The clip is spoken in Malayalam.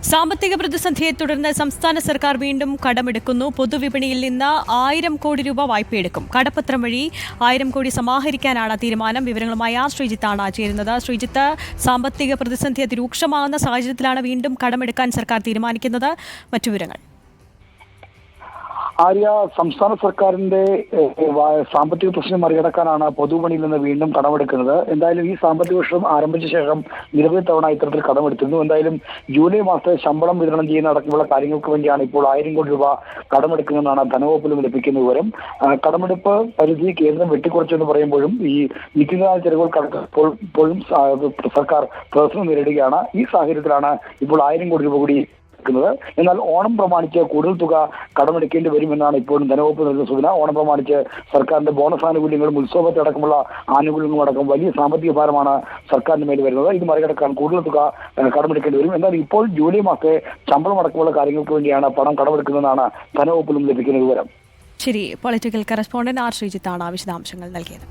സാമ്പത്തിക പ്രതിസന്ധിയെ തുടർന്ന് സംസ്ഥാന സർക്കാർ വീണ്ടും കടമെടുക്കുന്നു. പൊതുവിപണിയിൽ നിന്ന് 1000 കോടി രൂപ വായ്പയെടുക്കും. കടപ്പത്രം വഴി 1000 കോടി സമാഹരിക്കാനാണ് തീരുമാനം. വിവരങ്ങളുമായി ശ്രീജിത്താണ് ചേരുന്നത്. ശ്രീജിത്ത്, സാമ്പത്തിക പ്രതിസന്ധി അതിരൂക്ഷമാകുന്ന സാഹചര്യത്തിലാണ് വീണ്ടും കടമെടുക്കാൻ സർക്കാർ തീരുമാനിക്കുന്നത്. മറ്റു വിവരങ്ങൾ. ആര്യ, സംസ്ഥാന സർക്കാരിന്റെ സാമ്പത്തിക പ്രശ്നം മറികടക്കാനാണ് പൊതുവിപണിയിൽ നിന്ന് വീണ്ടും കടമെടുക്കുന്നത്. എന്തായാലും ഈ സാമ്പത്തിക വർഷം ആരംഭിച്ച ശേഷം നിരവധി തവണ ഇത്തരത്തിൽ കടമെടുത്തിരുന്നു. എന്തായാലും ജൂലൈ മാസത്തെ ശമ്പളം വിതരണം ചെയ്യുന്ന അടക്കമുള്ള കാര്യങ്ങൾക്ക് വേണ്ടിയാണ് ഇപ്പോൾ 1000 കോടി രൂപ കടമെടുക്കുന്നതെന്നാണ് ധനവകുപ്പിൽ നിന്ന് ലഭിക്കുന്ന വിവരം. കടമെടുപ്പ് പരിധി കേന്ദ്രം വെട്ടിക്കുറച്ചെന്ന് പറയുമ്പോഴും ഈ നിത്യനിദാന ചെലവുകൾ കണക്കിപ്പോഴും സർക്കാർ പ്രശ്നം നേരിടുകയാണ്. ഈ സാഹചര്യത്തിലാണ് ഇപ്പോൾ 1000 കോടി രൂപ കൂടി. എന്നാൽ ഓണം പ്രമാണിച്ച് കൂടുതൽ തുക കടമെടുക്കേണ്ടി വരുമെന്നാണ് ഇപ്പോഴും ധനവകുപ്പ് നൽകുന്ന സൂചന. ഓണം പ്രമാണിച്ച് സർക്കാരിന്റെ ബോണസ് ആനുകൂല്യങ്ങളും ഉത്സവത്തെ അടക്കമുള്ള ആനുകൂല്യങ്ങളും അടക്കം വലിയ സാമ്പത്തിക ഭാരമാണ് സർക്കാരിന് മേൽ വരുന്നത്. ഇത് മറികടക്കാൻ കൂടുതൽ തുക കടമെടുക്കേണ്ടി വരും. എന്നാൽ ഇപ്പോൾ ജൂലൈ മാസത്തെ ശമ്പളം അടക്കമുള്ള കാര്യങ്ങൾക്ക് വേണ്ടിയാണ് പണം കടമെടുക്കുന്നതെന്നാണ് ധനവകുപ്പിൽ നിന്ന് ലഭിക്കുന്ന വിവരം. ശരി, പൊളിറ്റിക്കൽ കറസ്പോണ്ടന്റ് ശ്രീജിത്താണ് വിശദാംശങ്ങൾ നൽകിയത്.